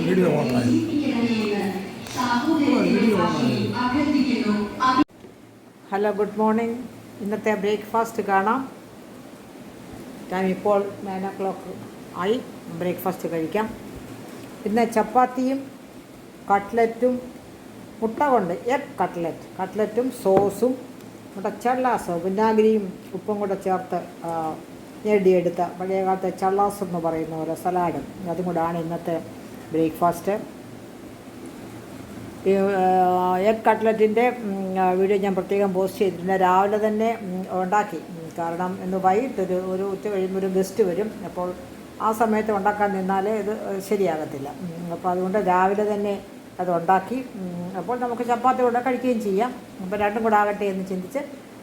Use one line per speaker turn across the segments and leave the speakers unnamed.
Video ഓണായി.
Hello, good morning. ഇന്നത്തെ breakfast കാണാം. ടൈം ഇപ്പോൾ 9 o'clock ആയി. ബ്രേക്ക്ഫാസ്റ്റ് കഴിക്കാം. ഇന്ന് ചപ്പാത്തിയും കട്ട്ലറ്റും മുട്ട കൊണ്ട് എഗ് കട്ട്ലറ്റും സോസും മുട്ട ചള്ളാസ് വിനാഗിരിയും ഉപ്പും കൂടെ ചേർത്ത് നേടിയെടുത്ത പഴയകാലത്തെ ചള്ളാസ് എന്ന് പറയുന്ന പോലെ സലാഡും അതും കൂടാണ് ഇന്നത്തെ ബ്രേക്ക്ഫാസ്റ്റ്. എഗ് കട്ട്ലറ്റിൻ്റെ വീഡിയോ ഞാൻ പ്രത്യേകം പോസ്റ്റ് ചെയ്തിട്ടുണ്ട്. രാവിലെ തന്നെ ഉണ്ടാക്കി. കാരണം ഇന്ന് വൈകിട്ട് ഒരു ഉച്ച കഴിയുമ്പോൾ ഒരു ഗസ്റ്റ് വരും. അപ്പോൾ ആ സമയത്ത് ഉണ്ടാക്കാൻ നിന്നാൽ ഇത് ശരിയാകത്തില്ല. അപ്പോൾ അതുകൊണ്ട് രാവിലെ തന്നെ അത് ഉണ്ടാക്കി. അപ്പോൾ നമുക്ക് ചപ്പാത്തി കൂടെ കഴിക്കുകയും ചെയ്യാം. അപ്പോൾ രണ്ടും കൂടെ ആകട്ടെ എന്ന് ചിന്തിച്ച്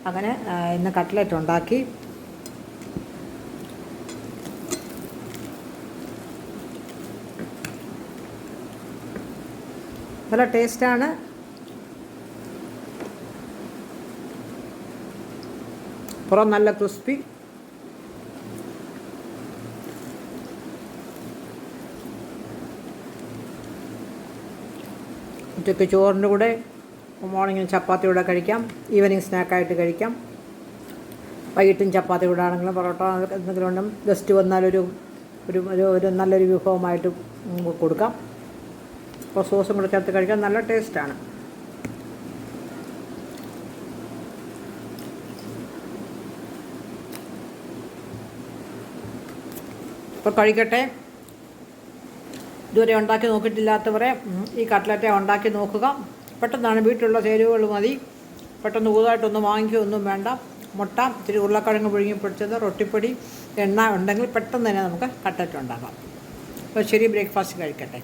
അങ്ങനെ ഇന്ന് കട്ട്ലറ്റ് ഉണ്ടാക്കി. നല്ല ടേസ്റ്റാണ്. പുറം നല്ല ക്രിസ്പി. ഉച്ചയ്ക്ക് ചോറിൻ്റെ കൂടെ മോർണിംഗിൽ ചപ്പാത്തി കൂടെ കഴിക്കാം. ഈവനിങ് സ്നാക്കായിട്ട് കഴിക്കാം. വൈകിട്ടും ചപ്പാത്തി കൂടെ ആണെങ്കിലും പൊറോട്ട എന്തെങ്കിലും ഉണ്ടും ഗസ്റ്റ് വന്നാലൊരു ഒരു നല്ലൊരു വിഭവമായിട്ട് കൊടുക്കാം. അപ്പോൾ സോസും കൂടെ ചേർത്ത് കഴിക്കാൻ നല്ല ടേസ്റ്റാണ്. ഇപ്പോൾ കഴിക്കട്ടെ. ഇതുവരെ ഉണ്ടാക്കി നോക്കിയിട്ടില്ലാത്തവരെ ഈ കട്ട്ലറ്റ് ഉണ്ടാക്കി നോക്കുക. പെട്ടെന്നാണ്. വീട്ടിലുള്ള ചേരുവകൾ മതി. പെട്ടെന്ന് പുതുതായിട്ടൊന്നും വാങ്ങിക്കുകയൊന്നും വേണ്ട. മുട്ട, ഇത്തിരി ഉരുളക്കിഴങ്ങ് പുഴുങ്ങി പൊടിച്ചത്, റൊട്ടിപ്പൊടി, എണ്ണ ഉണ്ടെങ്കിൽ പെട്ടെന്ന് തന്നെ നമുക്ക് കട്ട്ലറ്റ് ഉണ്ടാക്കാം. അപ്പോൾ ശരി, ബ്രേക്ക്ഫാസ്റ്റ് കഴിക്കട്ടെ.